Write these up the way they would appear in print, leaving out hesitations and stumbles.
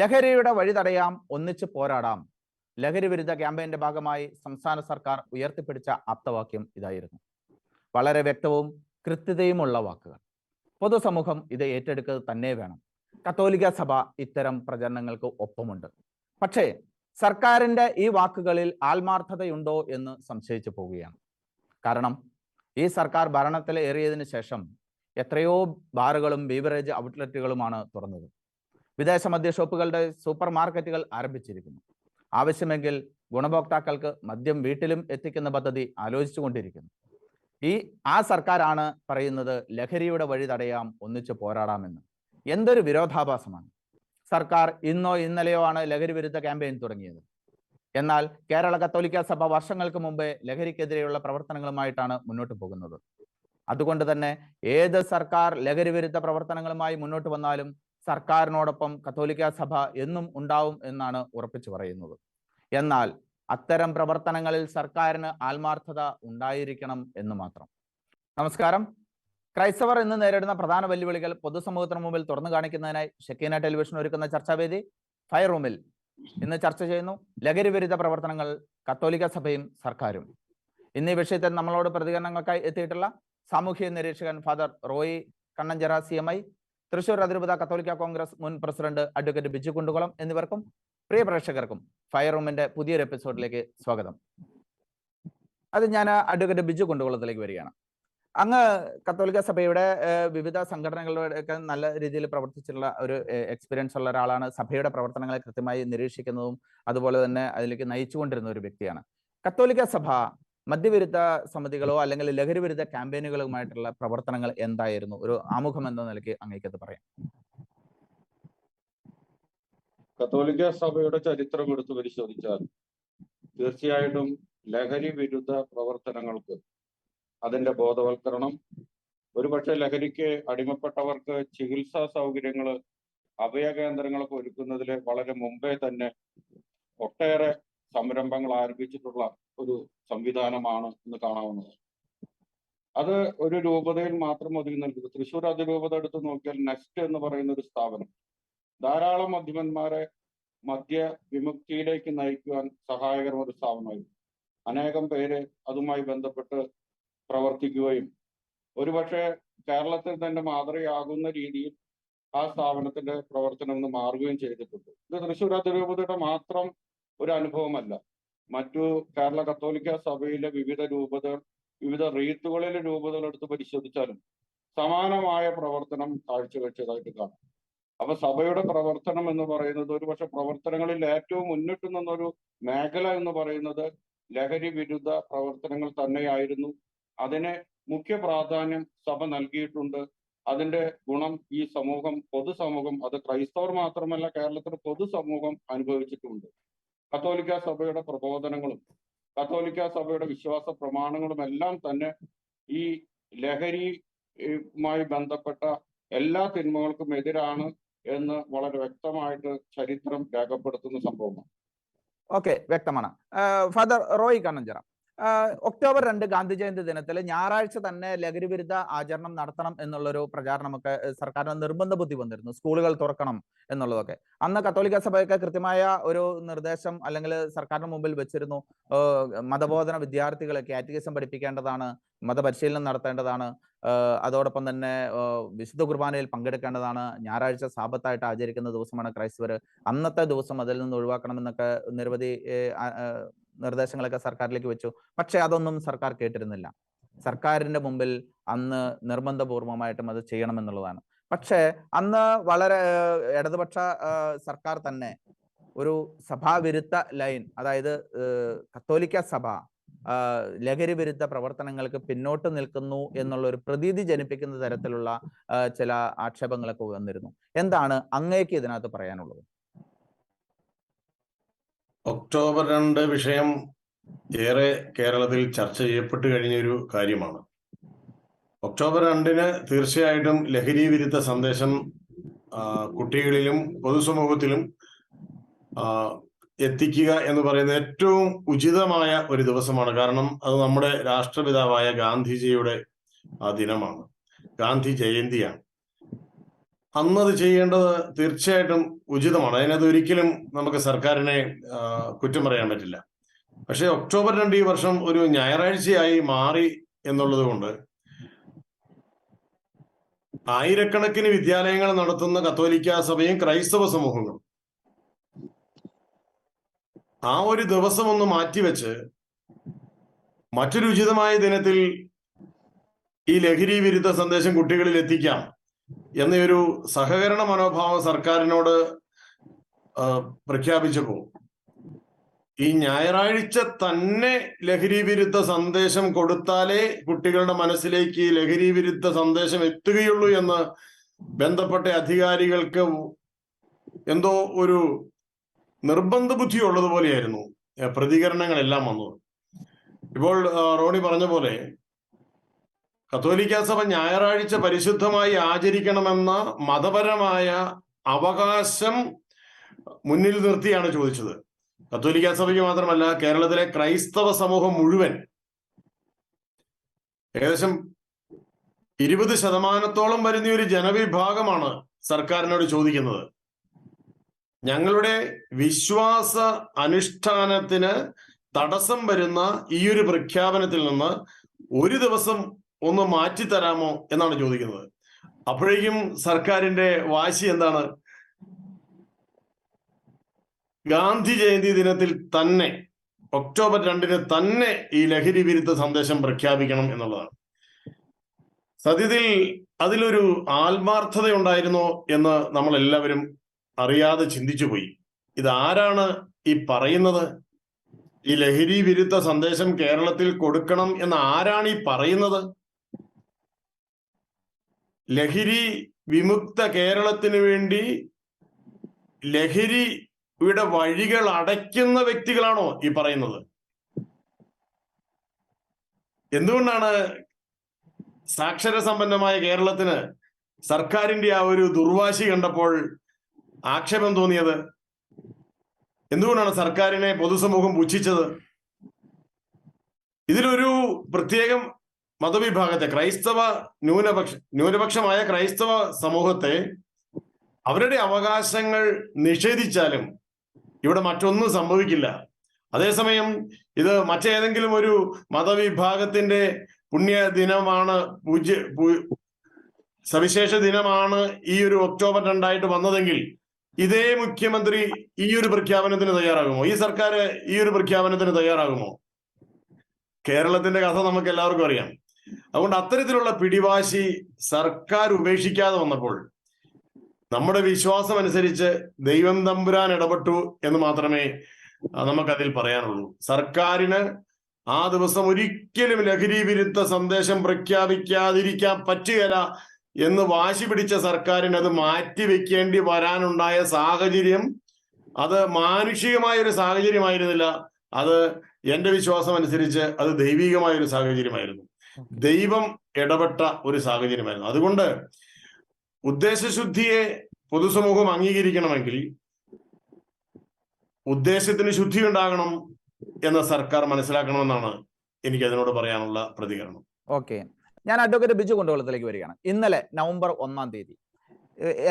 ലഹരിയുടെ വഴി തടയാം, ഒന്നിച്ച് പോരാടാം. ലഹരി വിരുദ്ധ ക്യാമ്പയിന്റെ ഭാഗമായി സംസ്ഥാന സർക്കാർ ഉയർത്തിപ്പിടിച്ച ആപ്തവാക്യം ഇതായിരുന്നു. വളരെ വ്യക്തവും കൃത്യതയുമുള്ള വാക്കുകൾ. പൊതുസമൂഹം ഇത് ഏറ്റെടുക്കുക തന്നെ വേണം. കത്തോലിക്ക സഭ ഇത്തരം പ്രചരണങ്ങൾക്ക് ഒപ്പമുണ്ട്. പക്ഷേ സർക്കാരിന്റെ ഈ വാക്കുകളിൽ ആത്മാർത്ഥതയുണ്ടോ എന്ന് സംശയിച്ചു പോവുകയാണ്. കാരണം ഈ സർക്കാർ ഭരണത്തിൽ ഏറിയതിനു ശേഷം എത്രയോ ബാറുകളും ബീവറേജ് ഔട്ട്ലെറ്റുകളുമാണ് തുറന്നത്. വിദേശ മദ്യ ഷോപ്പുകളുടെ സൂപ്പർ മാർക്കറ്റുകൾ ആരംഭിച്ചിരിക്കുന്നു. ആവശ്യമെങ്കിൽ ഗുണഭോക്താക്കൾക്ക് മദ്യം വീട്ടിലും എത്തിക്കുന്ന പദ്ധതി ആലോചിച്ചുകൊണ്ടിരിക്കുന്നു. ആ സർക്കാരാണ് പറയുന്നത് ലഹരിയുടെ വഴി തടയാം, ഒന്നിച്ച് പോരാടാമെന്ന്. എന്തൊരു വിരോധാഭാസമാണ്! സർക്കാർ ഇന്നോ ഇന്നലെയോ ആണ് ലഹരി വിരുദ്ധ ക്യാമ്പയിൻ തുടങ്ങിയത്. എന്നാൽ കേരള കത്തോലിക്ക സഭ വർഷങ്ങൾക്ക് മുമ്പേ ലഹരിക്കെതിരെയുള്ള പ്രവർത്തനങ്ങളുമായിട്ടാണ് മുന്നോട്ട് പോകുന്നത്. അതുകൊണ്ട് തന്നെ ഏത് സർക്കാർ ലഹരി വിരുദ്ധ പ്രവർത്തനങ്ങളുമായി മുന്നോട്ട് വന്നാലും സർക്കാരിനോടൊപ്പം കത്തോലിക്ക സഭ എന്നും ഉണ്ടാവും എന്നാണ് ഉറപ്പിച്ചു പറയുന്നത്. എന്നാൽ അത്തരം പ്രവർത്തനങ്ങളിൽ സർക്കാരിന് ആത്മാർത്ഥത ഉണ്ടായിരിക്കണം എന്ന് മാത്രം. നമസ്കാരം. ക്രൈസ്തവർ ഇന്ന് നേരിടുന്ന പ്രധാന വെല്ലുവിളികൾ പൊതുസമൂഹത്തിന് മുമ്പിൽ തുറന്നു കാണിക്കുന്നതിനായി ഷെക്കീന ടെലിവിഷൻ ഒരുക്കുന്ന ചർച്ചാവേദി ഫയർ റൂമിൽ ഇന്ന് ചർച്ച ചെയ്യുന്നു. ലഹരി വിരുദ്ധ പ്രവർത്തനങ്ങൾ, കത്തോലിക്ക സഭയും സർക്കാരും. ഇന്ന് ഈ വിഷയത്തിൽ നമ്മളോട് പ്രതികരണങ്ങൾക്കായി എത്തിയിട്ടുള്ള സാമൂഹ്യ നിരീക്ഷകൻ ഫാദർ റോയി കണ്ണഞ്ചിറ CMI, തൃശൂർ അതിരൂപത കത്തോലിക്ക കോൺഗ്രസ് മുൻ പ്രസിഡന്റ് അഡ്വക്കേറ്റ് ബിജു കുണ്ടുകുളം എന്നിവർക്കും പ്രിയ പ്രേക്ഷകർക്കും ഫയർ റൂമിന്റെ പുതിയൊരു എപ്പിസോഡിലേക്ക് സ്വാഗതം. അത് ഞാൻ അഡ്വക്കേറ്റ് ബിജു കുണ്ടുകുളത്തിലേക്ക് വരികയാണ്. അങ്ങ് കത്തോലിക്ക സഭയുടെ വിവിധ സംഘടനകളുടെ നല്ല രീതിയിൽ പ്രവർത്തിച്ചിട്ടുള്ള ഒരു എക്സ്പീരിയൻസ് ഉള്ള ഒരാളാണ്. സഭയുടെ പ്രവർത്തനങ്ങളെ കൃത്യമായി നിരീക്ഷിക്കുന്നതും അതുപോലെ തന്നെ അതിലേക്ക് നയിച്ചുകൊണ്ടിരുന്ന ഒരു വ്യക്തിയാണ്. കത്തോലിക്ക സഭ മദ്യവിരുദ്ധ സമിതികളോ അല്ലെങ്കിൽ ലഹരി വിരുദ്ധ ക്യാമ്പയിനുകളുമായിട്ടുള്ള പ്രവർത്തനങ്ങൾ എന്തായിരുന്നു? ഒരു ആമുഖം എന്ന നിലയ്ക്ക് അങ്ങേക്കത് പറയാം. കത്തോലിക്ക സഭയുടെ ചരിത്രം എടുത്തു പരിശോധിച്ചാൽ തീർച്ചയായിട്ടും ലഹരി വിരുദ്ധ പ്രവർത്തനങ്ങൾക്ക് അതിന്റെ ബോധവൽക്കരണം, ഒരുപക്ഷെ ലഹരിക്ക് അടിമപ്പെട്ടവർക്ക് ചികിത്സാ സൗകര്യങ്ങൾ, അഭയകേന്ദ്രങ്ങളൊക്കെ ഒരുക്കുന്നതിൽ വളരെ മുമ്പേ തന്നെ ഒട്ടേറെ സംരംഭങ്ങൾ ആരംഭിച്ചിട്ടുള്ള ഒരു സംവിധാനമാണ് ഇന്ന് കാണാവുന്നത്. അത് ഒരു രൂപതയിൽ മാത്രം ഒതുങ്ങി നിൽക്കുന്നത്. തൃശ്ശൂർ അതിരൂപത എടുത്ത് നോക്കിയാൽ നെക്സ്റ്റ് എന്ന് പറയുന്ന ഒരു സ്ഥാപനം ധാരാളം മദ്യപന്മാരെ മദ്യ വിമുക്തിയിലേക്ക് നയിക്കുവാൻ സഹായകരമായ ഒരു സ്ഥാപനമായിരുന്നു. അനേകം പേര് അതുമായി ബന്ധപ്പെട്ട് പ്രവർത്തിക്കുകയും ഒരുപക്ഷെ കേരളത്തിൽ തന്നെ മാതൃകയാകുന്ന രീതിയിൽ ആ സ്ഥാപനത്തിന്റെ പ്രവർത്തനം ഒന്ന് മാറുകയും ചെയ്തിട്ടുണ്ട്. ഇത് തൃശ്ശൂർ അതിരൂപതയുടെ മാത്രം ഒരു അനുഭവമല്ല. മറ്റു കേരള കത്തോലിക്ക സഭയിലെ വിവിധ റീത്തുകളിലെ രൂപതകൾ എടുത്ത് പരിശോധിച്ചാലും സമാനമായ പ്രവർത്തനം കാഴ്ചവെച്ചതായിട്ട് കാണാം. അപ്പൊ സഭയുടെ പ്രവർത്തനം എന്ന് പറയുന്നത് ഒരുപക്ഷെ പ്രവർത്തനങ്ങളിൽ ഏറ്റവും മുന്നിട്ട് നിന്നൊരു മേഖല എന്ന് പറയുന്നത് ലഹരി വിരുദ്ധ പ്രവർത്തനങ്ങൾ തന്നെയായിരുന്നു. അതിന് മുഖ്യ പ്രാധാന്യം സഭ നൽകിയിട്ടുണ്ട്. അതിന്റെ ഗുണം ഈ പൊതുസമൂഹം, അത് ക്രൈസ്തവർ മാത്രമല്ല കേരളത്തിലെ പൊതുസമൂഹം അനുഭവിച്ചിട്ടുണ്ട്. കത്തോലിക്ക സഭയുടെ പ്രബോധനങ്ങളും കത്തോലിക്ക സഭയുടെ വിശ്വാസ പ്രമാണങ്ങളും എല്ലാം തന്നെ ഈ ലഹരിയുമായി ബന്ധപ്പെട്ട എല്ലാ തിന്മകൾക്കും എതിരാണ് എന്ന് വളരെ വ്യക്തമായിട്ട് ചരിത്രം രേഖപ്പെടുത്തുന്ന സംഭവമാണ്. ഓക്കെ, വ്യക്തമാണ്. ഫാദർ റോയി കണ്ണഞ്ചിറ, ഒക്ടോബർ 2 ഗാന്ധി ജയന്തി ദിനത്തിൽ ഞായറാഴ്ച തന്നെ ലഹരി വിരുദ്ധ ആചരണം നടത്തണം എന്നുള്ളൊരു പ്രചാരണമൊക്കെ സർക്കാരിന് നിർബന്ധ ബുദ്ധി വന്നിരുന്നു. സ്കൂളുകൾ തുറക്കണം എന്നുള്ളതൊക്കെ അന്ന് കത്തോലിക്ക സഭയൊക്കെ കൃത്യമായ ഒരു നിർദ്ദേശം അല്ലെങ്കിൽ സർക്കാരിന് മുമ്പിൽ വെച്ചിരുന്നു. മതബോധന വിദ്യാർത്ഥികളെ കാറ്റഗിസം പഠിപ്പിക്കേണ്ടതാണ്, മതപരിശീലനം നടത്തേണ്ടതാണ്, അതോടൊപ്പം തന്നെ വിശുദ്ധ കുർബാനയിൽ പങ്കെടുക്കേണ്ടതാണ്, ഞായറാഴ്ച സാബത്തായിട്ട് ആചരിക്കുന്ന ദിവസമാണ് ക്രൈസ്തവർ, അന്നത്തെ ദിവസം അതിൽ നിന്ന് ഒഴിവാക്കണമെന്നൊക്കെ നിരവധി നിർദ്ദേശങ്ങളൊക്കെ സർക്കാരിലേക്ക് വെച്ചു. പക്ഷെ അതൊന്നും സർക്കാർ കേട്ടിരുന്നില്ല. സർക്കാരിന്റെ മുമ്പിൽ അന്ന് നിർബന്ധപൂർവമായിട്ടും അത് ചെയ്യണമെന്നുള്ളതാണ്. പക്ഷെ അന്ന് വളരെ ഇടതുപക്ഷ സർക്കാർ തന്നെ ഒരു സഭാവിരുദ്ധ ലൈൻ, അതായത് കത്തോലിക്ക സഭ ലഹരി വിരുദ്ധ പ്രവർത്തനങ്ങൾക്ക് പിന്നോട്ട് നിൽക്കുന്നു എന്നുള്ള ഒരു പ്രതീതി ജനിപ്പിക്കുന്ന തരത്തിലുള്ള ചില ആക്ഷേപങ്ങളൊക്കെ വന്നിരുന്നു. എന്താണ് അങ്ങേക്ക് ഇതിനകത്ത് പറയാനുള്ളത്? ഒക്ടോബർ 2 വിഷയം ഏറെ കേരളത്തിൽ ചർച്ച ചെയ്യപ്പെട്ട് കഴിഞ്ഞൊരു കാര്യമാണ്. ഒക്ടോബർ 2 തീർച്ചയായിട്ടും ലഹരി വിരുദ്ധ സന്ദേശം കുട്ടികളിലും പൊതുസമൂഹത്തിലും എത്തിക്കുക എന്ന് പറയുന്നത് ഏറ്റവും ഉചിതമായ ഒരു ദിവസമാണ്. കാരണം അത് നമ്മുടെ രാഷ്ട്രപിതാവായ ഗാന്ധിജിയുടെ ദിനമാണ്, ഗാന്ധി ജയന്തിയാണ്. അന്നത് ചെയ്യേണ്ടത് തീർച്ചയായിട്ടും ഉചിതമാണ്. അതിനകത്ത് ഒരിക്കലും നമുക്ക് സർക്കാരിനെ കുറ്റം പറയാൻ പറ്റില്ല. പക്ഷെ ഒക്ടോബർ 2 ഈ വർഷം ഒരു ഞായറാഴ്ചയായി മാറി എന്നുള്ളത് കൊണ്ട് ആയിരക്കണക്കിന് വിദ്യാലയങ്ങൾ നടത്തുന്ന കത്തോലിക്ക സഭയും ക്രൈസ്തവ സമൂഹങ്ങളും ആ ഒരു ദിവസം ഒന്ന് മാറ്റിവെച്ച് മറ്റൊരു ഉചിതമായ ദിനത്തിൽ ഈ ലഹരി വിരുദ്ധ സന്ദേശം കുട്ടികളിൽ എത്തിക്കാം എന്നൊരു സഹകരണ മനോഭാവം സർക്കാരിനോട് പ്രഖ്യാപിച്ചപ്പോൾ ഈ ഞായറാഴ്ച തന്നെ ലഹരി വിരുദ്ധ സന്ദേശം കൊടുത്താലേ കുട്ടികളുടെ മനസ്സിലേക്ക് ഈ ലഹരി വിരുദ്ധ സന്ദേശം എത്തുകയുള്ളൂ എന്ന് ബന്ധപ്പെട്ട അധികാരികൾക്ക് എന്തോ ഒരു നിർബന്ധ ബുദ്ധി ഉള്ളതുപോലെയായിരുന്നു പ്രതികരണങ്ങളെല്ലാം വന്നത്. ഇപ്പോൾ റോണി പറഞ്ഞ പോലെ കത്തോലിക്ക സഭ ഞായറാഴ്ച പരിശുദ്ധമായി ആചരിക്കണമെന്ന മതപരമായ അവകാശം മുന്നിൽ നിർത്തിയാണ് ചോദിച്ചത്. കത്തോലിക്ക സഭയ്ക്ക് മാത്രമല്ല, കേരളത്തിലെ ക്രൈസ്തവ സമൂഹം മുഴുവൻ ഏകദേശം 20% വരുന്ന ഒരു ജനവിഭാഗമാണ് സർക്കാരിനോട് ചോദിക്കുന്നത്, ഞങ്ങളുടെ വിശ്വാസ അനുഷ്ഠാനത്തിന് തടസ്സം വരുന്ന ഈ ഒരു പ്രഖ്യാപനത്തിൽ നിന്ന് ഒരു ദിവസം ഒന്ന് മാറ്റിത്തരാമോ എന്നാണ് ചോദിക്കുന്നത്. അപ്പോഴേക്കും സർക്കാരിന്റെ വാശി എന്താണ്? ഗാന്ധി ജയന്തി ദിനത്തിൽ തന്നെ ഒക്ടോബർ 2 തന്നെ ഈ ലഹരി വിരുദ്ധ സന്ദേശം പ്രഖ്യാപിക്കണം എന്നുള്ളതാണ്. സത്യത്തിൽ അതിലൊരു ആത്മാർത്ഥത ഉണ്ടായിരുന്നോ എന്ന് നമ്മൾ എല്ലാവരും അറിയാതെ ചിന്തിച്ചു പോയി. ഇതാരാണ് ഈ പറയുന്നത്? ഈ ലഹരി വിരുദ്ധ സന്ദേശം കേരളത്തിൽ കൊടുക്കണം എന്ന് ആരാണ് ഈ പറയുന്നത്? ലഹരി വിമുക്ത കേരളത്തിന് വേണ്ടി ലഹരിയുടെ വഴികൾ അടയ്ക്കുന്ന വ്യക്തികളാണോ ഈ പറയുന്നത്? എന്തുകൊണ്ടാണ് സാക്ഷര സമ്പന്നമായ കേരളത്തിന് സർക്കാരിന്റെ ആ ഒരു ദുർവാശി കണ്ടപ്പോൾ ആക്ഷേപം തോന്നിയത്? എന്തുകൊണ്ടാണ് സർക്കാരിനെ പൊതുസമൂഹം പുച്ഛിച്ചത്? ഇതിലൊരു പ്രത്യേകം മതവിഭാഗത്തെ, ക്രൈസ്തവ ന്യൂനപക്ഷമായ ക്രൈസ്തവ സമൂഹത്തെ അവരുടെ അവകാശങ്ങൾ നിഷേധിച്ചാലും ഇവിടെ മറ്റൊന്നും സംഭവിക്കില്ല. അതേസമയം ഇത് മറ്റേതെങ്കിലും ഒരു മതവിഭാഗത്തിന്റെ പുണ്യ ദിനമാണ്, സവിശേഷ ദിനമാണ് ഈ ഒരു ഒക്ടോബർ 2 വന്നതെങ്കിൽ ഇതേ മുഖ്യമന്ത്രി ഈ ഒരു പ്രഖ്യാപനത്തിന് തയ്യാറാകുമോ? ഈ സർക്കാർ ഈ ഒരു പ്രഖ്യാപനത്തിന് തയ്യാറാകുമോ? കേരളത്തിന്റെ കഥ നമുക്ക് എല്ലാവർക്കും അറിയാം. അതുകൊണ്ട് അത്തരത്തിലുള്ള പിടിവാശി സർക്കാർ ഉപേക്ഷിക്കാതെ വന്നപ്പോൾ നമ്മുടെ വിശ്വാസം അനുസരിച്ച് ദൈവം തമ്പുരാൻ ഇടപെട്ടു എന്ന് മാത്രമേ നമുക്കതിൽ പറയാനുള്ളൂ. സർക്കാരിന് ആ ദിവസം ഒരിക്കലും ലഹരി വിരുദ്ധ സന്ദേശം പ്രഖ്യാപിക്കാതിരിക്കാൻ പറ്റുകയില്ല എന്ന് വാശി പിടിച്ച സർക്കാരിന് അത് മാറ്റിവെക്കേണ്ടി വരാനുണ്ടായ സാഹചര്യം അത് മാനുഷികമായ ഒരു സാഹചര്യമായിരുന്നില്ല. അത് എന്റെ വിശ്വാസം അനുസരിച്ച് അത് ദൈവികമായ ഒരു സാഹചര്യമായിരുന്നു. ദൈവം ഇടപെട്ട ഒരു സാഹചര്യമായിരുന്നു. അതുകൊണ്ട് ഉദ്ദേശശുദ്ധിയെ പൊതുസമൂഹം അംഗീകരിക്കണമെങ്കിൽ ഉദ്ദേശത്തിന് ശുദ്ധി ഉണ്ടാകണം എന്ന് സർക്കാർ മനസ്സിലാക്കണമെന്നാണ് എനിക്ക് അതിനോട് പറയാനുള്ള പ്രതികരണം. ഓക്കെ, ഞാൻ അഡ്വക്കേറ്റ് ബിജു കൊണ്ടുവളത്തിലേക്ക് വരികയാണ്. ഇന്നലെ നവംബർ 1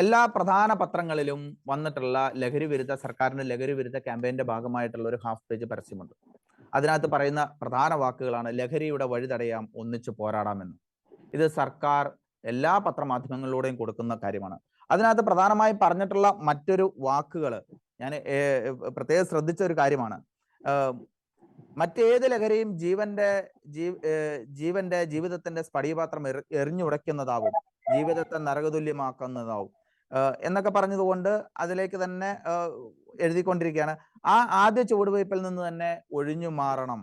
എല്ലാ പ്രധാന പത്രങ്ങളിലും വന്നിട്ടുള്ള ലഹരി വിരുദ്ധ, സർക്കാരിന്റെ ലഹരി വിരുദ്ധ ക്യാമ്പയിന്റെ ഭാഗമായിട്ടുള്ള ഒരു ഹാഫ് പേജ് പരസ്യമുണ്ട്. അതിനകത്ത് പറയുന്ന പ്രധാന വാക്കുകളാണ് ലഹരിയുടെ വഴി തടയാം, ഒന്നിച്ചു പോരാടാമെന്ന്. ഇത് സർക്കാർ എല്ലാ പത്രമാധ്യമങ്ങളിലൂടെയും കൊടുക്കുന്ന കാര്യമാണ്. അതിനകത്ത് പ്രധാനമായും പറഞ്ഞിട്ടുള്ള മറ്റൊരു വാക്കുകൾ ഞാൻ പ്രത്യേകം ശ്രദ്ധിച്ച ഒരു കാര്യമാണ്. മറ്റേത് ലഹരിയും ജീവിതത്തിന്റെ സ്ഫടികപാത്രം എറിഞ്ഞുടയ്ക്കുന്നതാവും, ജീവിതത്തെ നരകതുല്യമാക്കുന്നതാവും എന്നൊക്കെ പറഞ്ഞതുകൊണ്ട് അതിലേക്ക് തന്നെ എഴുതിക്കൊണ്ടിരിക്കുകയാണ്. ആ ആദ്യ ചുവടുവയ്പിൽ നിന്ന് തന്നെ ഒഴിഞ്ഞു മാറണം.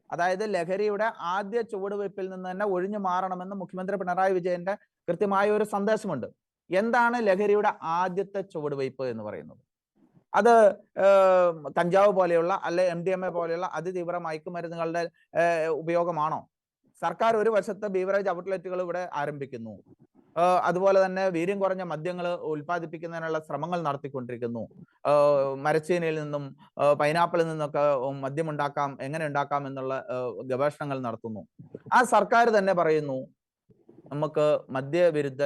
അതായത് ലഹരിയുടെ ആദ്യ ചുവടുവയ്പിൽ നിന്ന് തന്നെ ഒഴിഞ്ഞു മാറണമെന്ന് മുഖ്യമന്ത്രി പിണറായി വിജയന്റെ കൃത്യമായ ഒരു സന്ദേശമുണ്ട്. എന്താണ് ലഹരിയുടെ ആദ്യത്തെ ചുവടുവയ്പ് എന്ന് പറയുന്നത്? അത് കഞ്ചാവ് പോലെയുള്ള അല്ലെ MDMA പോലെയുള്ള അതിതീവ്ര മയക്കുമരുന്നുകളുടെ ഉപയോഗമാണോ? സർക്കാർ ഒരു വശത്ത് ബീവറേജ് ഔട്ട്ലെറ്റുകൾ ഇവിടെ ആരംഭിക്കുന്നു, അതുപോലെ തന്നെ വീര്യം കുറഞ്ഞ മദ്യങ്ങൾ ഉൽപ്പാദിപ്പിക്കുന്നതിനുള്ള ശ്രമങ്ങൾ നടത്തിക്കൊണ്ടിരിക്കുന്നു. മരച്ചീനിയിൽ നിന്നും പൈനാപ്പിളിൽ നിന്നൊക്കെ മദ്യമുണ്ടാക്കാം, എങ്ങനെ ഉണ്ടാക്കാം എന്നുള്ള ഗവേഷണങ്ങൾ നടത്തുന്നു. ആ സർക്കാർ തന്നെ പറയുന്നു നമുക്ക് മദ്യവിരുദ്ധ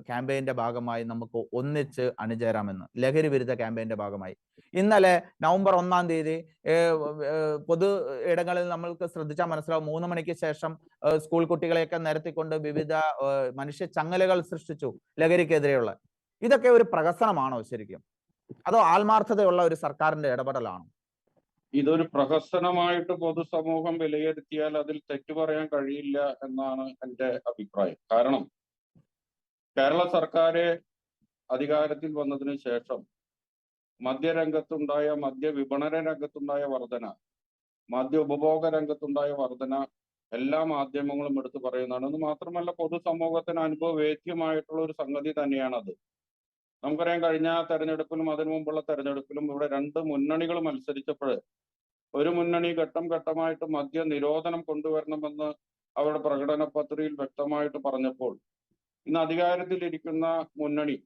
ക്യാമ്പയിന്റെ ഭാഗമായി നമുക്ക് ഒന്നിച്ച് അണിചേരാമെന്ന്, ലഹരി വിരുദ്ധ ക്യാമ്പയിന്റെ ഭാഗമായി. ഇന്നലെ നവംബർ 1-ാം തീയതി പൊതു ഇടങ്ങളിൽ നമ്മൾക്ക് ശ്രദ്ധിച്ചാൽ മനസ്സിലാവും, 3 മണിക്ക് ശേഷം സ്കൂൾ കുട്ടികളെയൊക്കെ നിരത്തിക്കൊണ്ട് വിവിധ മനുഷ്യ ചങ്ങലകൾ സൃഷ്ടിച്ചു ലഹരിക്കെതിരെയുള്ള. ഇതൊക്കെ ഒരു പ്രഹസനമാണോ ശരിക്കും, അതോ ആത്മാർത്ഥതയുള്ള ഒരു സർക്കാരിന്റെ ഇടപെടലാണോ? ഇതൊരു പ്രഹസനമായിട്ട് പൊതുസമൂഹം വിലയിരുത്തിയാൽ അതിൽ തെറ്റു പറയാൻ കഴിയില്ല എന്നാണ് എൻ്റെ അഭിപ്രായം. കാരണം കേരള സർക്കാർ അധികാരത്തിൽ വന്നതിന് ശേഷം മദ്യരംഗത്തുണ്ടായ, മദ്യവിപണന രംഗത്തുണ്ടായ വർധന, മദ്യ ഉപഭോഗ രംഗത്തുണ്ടായ വർധന എല്ലാ മാധ്യമങ്ങളും എടുത്തു പറയുന്നതാണ്. അത് മാത്രമല്ല പൊതുസമൂഹത്തിന് അനുഭവവേദ്യമായിട്ടുള്ള ഒരു സംഗതി തന്നെയാണത്. നമുക്കറിയാം, കഴിഞ്ഞ തെരഞ്ഞെടുപ്പിലും അതിനു മുമ്പുള്ള തെരഞ്ഞെടുപ്പിലും ഇവിടെ 2 മുന്നണികൾ മത്സരിച്ചപ്പോൾ ഒരു മുന്നണി ഘട്ടം ഘട്ടമായിട്ട് മദ്യ നിരോധനം കൊണ്ടുവരണമെന്ന് അവരുടെ പ്രകടന പത്രികയിൽ വ്യക്തമായിട്ട് പറഞ്ഞപ്പോൾ ഇന്ന് അധികാരത്തിലിരിക്കുന്ന മുന്നണി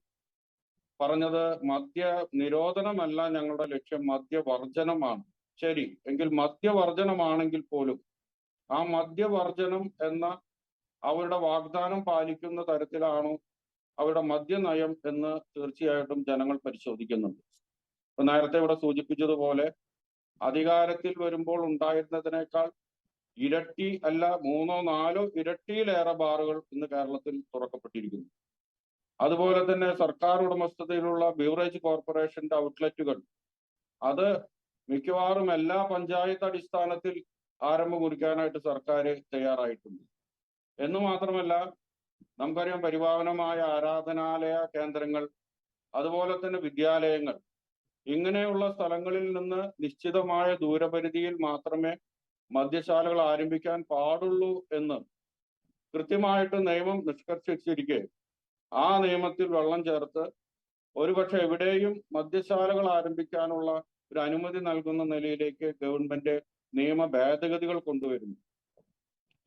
പറഞ്ഞത് മദ്യ നിരോധനമല്ല ഞങ്ങളുടെ ലക്ഷ്യം, മദ്യവർജനമാണ്. ശരി, എങ്കിൽ മദ്യവർജനമാണെങ്കിൽ പോലും ആ മദ്യവർജനം എന്ന അവരുടെ വാഗ്ദാനം പാലിക്കുന്ന തരത്തിലാണോ അവരുടെ മദ്യനയം എന്ന് തീർച്ചയായിട്ടും ജനങ്ങൾ പരിശോധിക്കുന്നുണ്ട്. ഇപ്പൊ നേരത്തെ ഇവിടെ സൂചിപ്പിച്ചതുപോലെ അധികാരത്തിൽ വരുമ്പോൾ ഉണ്ടായിരുന്നതിനേക്കാൾ ഇരട്ടി അല്ല 3-4 ഇരട്ടിയിലേറെ ബാറുകൾ ഇന്ന് കേരളത്തിൽ തുറക്കപ്പെട്ടിരിക്കുന്നു. അതുപോലെ തന്നെ സർക്കാർ ഉടമസ്ഥതയിലുള്ള ബീവറേജ് കോർപ്പറേഷന്റെ ഔട്ട്ലെറ്റുകൾ അത് മിക്കവാറും എല്ലാ പഞ്ചായത്ത് അടിസ്ഥാനത്തിൽ ആരംഭം കുറിക്കാനായിട്ട് സർക്കാർ തയ്യാറായിട്ടുണ്ട്. എന്ന് മാത്രമല്ല, നമുക്കറിയാം, പരിപാവനമായ ആരാധനാലയ കേന്ദ്രങ്ങൾ, അതുപോലെ തന്നെ വിദ്യാലയങ്ങൾ, ഇങ്ങനെയുള്ള സ്ഥലങ്ങളിൽ നിന്ന് നിശ്ചിതമായ ദൂരപരിധിയിൽ മാത്രമേ മദ്യശാലകൾ ആരംഭിക്കാൻ പാടുള്ളൂ എന്ന് കൃത്യമായിട്ട് നിയമം നിഷ്കർഷിച്ചിരിക്കെ ആ നിയമത്തിൽ വെള്ളം ചേർത്ത് ഒരുപക്ഷെ എവിടെയും മദ്യശാലകൾ ആരംഭിക്കാനുള്ള ഒരു അനുമതി നൽകുന്ന നിലയിലേക്ക് ഗവൺമെന്റ് നിയമ ഭേദഗതികൾ കൊണ്ടുവരുന്നു.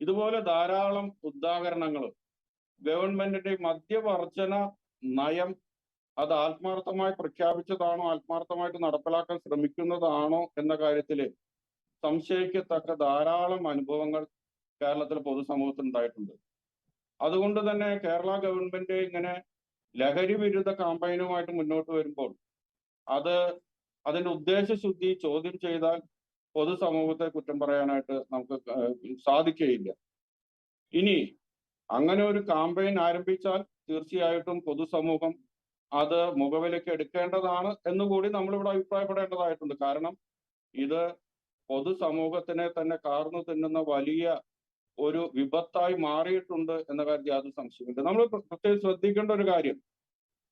ഇതുപോലെ ധാരാളം ഉദാഹരണങ്ങൾ ഗവൺമെന്റിന്റെ മദ്യവർജന നയം അത് ആത്മാർത്ഥമായി പ്രഖ്യാപിച്ചതാണോ, ആത്മാർത്ഥമായിട്ട് നടപ്പിലാക്കാൻ ശ്രമിക്കുന്നതാണോ എന്ന കാര്യത്തിൽ സംശയിക്കത്തക്ക ധാരാളം അനുഭവങ്ങൾ കേരളത്തിലെ പൊതുസമൂഹത്തിൽ ഉണ്ടായിട്ടുണ്ട്. അതുകൊണ്ട് തന്നെ കേരള ഗവൺമെന്റ് ഇങ്ങനെ ലഹരി വിരുദ്ധ കാമ്പയിനുമായിട്ട് മുന്നോട്ട് വരുമ്പോൾ അതിന്റെ ഉദ്ദേശശുദ്ധി ചോദ്യം ചെയ്താൽ പൊതുസമൂഹത്തെ കുറ്റം പറയാനായിട്ട് നമുക്ക് സാധിക്കുകയില്ല. ഇനി അങ്ങനെ ഒരു കാമ്പയിൻ ആരംഭിച്ചാൽ തീർച്ചയായിട്ടും പൊതുസമൂഹം അത് മുഖവിലേക്ക് എടുക്കേണ്ടതാണ് എന്നുകൂടി നമ്മളിവിടെ അഭിപ്രായപ്പെടേണ്ടതായിട്ടുണ്ട്. കാരണം ഇത് പൊതുസമൂഹത്തിനെ തന്നെ കാർന്നു തിന്നുന്ന വലിയ ഒരു വിപത്തായി മാറിയിട്ടുണ്ട് എന്ന കാര്യത്തിൽ യാതൊരു സംശയമില്ല. നമ്മൾ പ്രത്യേകം ശ്രദ്ധിക്കേണ്ട ഒരു കാര്യം,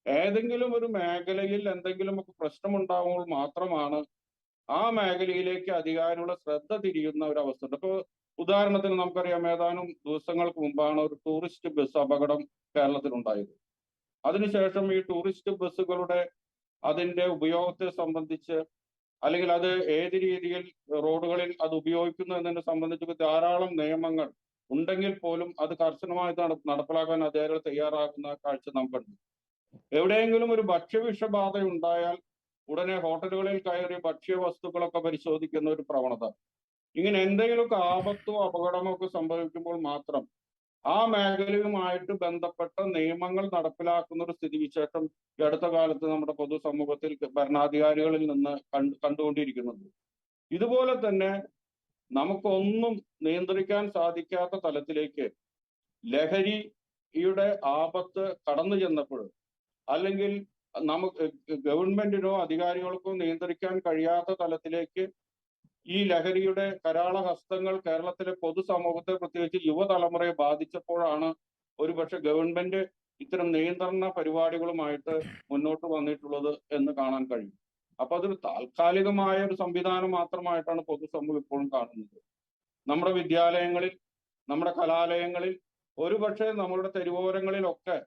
ഏതെങ്കിലും ഒരു മേഖലയിൽ എന്തെങ്കിലുമൊക്കെ പ്രശ്നമുണ്ടാകുമ്പോൾ മാത്രമാണ് ആ മേഖലയിലേക്ക് അധികാരികളുടെ ശ്രദ്ധ തിരിയുന്ന ഒരു അവസ്ഥ ഉണ്ട്. ഇപ്പൊ ഉദാഹരണത്തിന് നമുക്കറിയാം, ഏതാനും ദിവസങ്ങൾക്ക് മുമ്പാണ് ഒരു ടൂറിസ്റ്റ് ബസ് അപകടം കേരളത്തിലുണ്ടായത്. അതിനുശേഷം ഈ ടൂറിസ്റ്റ് ബസ്സുകളുടെ അതിന്റെ ഉപയോഗത്തെ സംബന്ധിച്ച്, അല്ലെങ്കിൽ അത് ഏത് രീതിയിൽ റോഡുകളിൽ അത് ഉപയോഗിക്കുന്നു എന്നതിനെ സംബന്ധിച്ച് ധാരാളം നിയമങ്ങൾ ഉണ്ടെങ്കിൽ പോലും അത് കർശനമായി നടപ്പിലാക്കാൻ അധികാരികൾ തയ്യാറാക്കുന്ന കാഴ്ച നമുക്കുണ്ട്. എവിടെയെങ്കിലും ഒരു ഭക്ഷ്യവിഷബാധ ഉണ്ടായാൽ ഉടനെ ഹോട്ടലുകളിൽ കയറി ഭക്ഷ്യവസ്തുക്കളൊക്കെ പരിശോധിക്കുന്ന ഒരു പ്രവണത. ഇങ്ങനെ എന്തെങ്കിലുമൊക്കെ ആപത്തോ അപകടമോ ഒക്കെ സംഭവിക്കുമ്പോൾ മാത്രം ആ മേഖലയുമായിട്ട് ബന്ധപ്പെട്ട നിയമങ്ങൾ നടപ്പിലാക്കുന്ന ഒരു സ്ഥിതിവിശേഷം ഈ അടുത്ത കാലത്ത് നമ്മുടെ പൊതുസമൂഹത്തിൽ ഭരണാധികാരികളിൽ നിന്ന് കണ്ടുകൊണ്ടിരിക്കുന്നുണ്ട്. ഇതുപോലെ തന്നെ നമുക്കൊന്നും നിയന്ത്രിക്കാൻ സാധിക്കാത്ത തലത്തിലേക്ക് ലഹരിയുടെ ആപത്ത് കടന്നു ചെന്നപ്പോൾ, അല്ലെങ്കിൽ നമുക്ക് ഗവൺമെന്റിനോ അധികാരികൾക്കോ നിയന്ത്രിക്കാൻ കഴിയാത്ത തലത്തിലേക്ക് ഈ ലഹരിയുടെ കരാളഹസ്തങ്ങൾ കേരളത്തിലെ പൊതുസമൂഹത്തെ, പ്രത്യേകിച്ച് യുവതലമുറയെ ബാധിച്ചപ്പോഴാണ് ഒരുപക്ഷെ ഗവൺമെന്റ് ഇത്തരം നിയന്ത്രണ പരിപാടികളുമായിട്ട് മുന്നോട്ട് വന്നിട്ടുള്ളത് എന്ന് കാണാൻ കഴിയും. അപ്പൊ അതൊരു താൽക്കാലികമായ ഒരു സംവിധാനം മാത്രമായിട്ടാണ് പൊതുസമൂഹം ഇപ്പോഴും കാണുന്നത്. നമ്മുടെ വിദ്യാലയങ്ങളിൽ, നമ്മുടെ കലാലയങ്ങളിൽ, ഒരുപക്ഷെ നമ്മളുടെ തെരുവോരങ്ങളിലൊക്കെ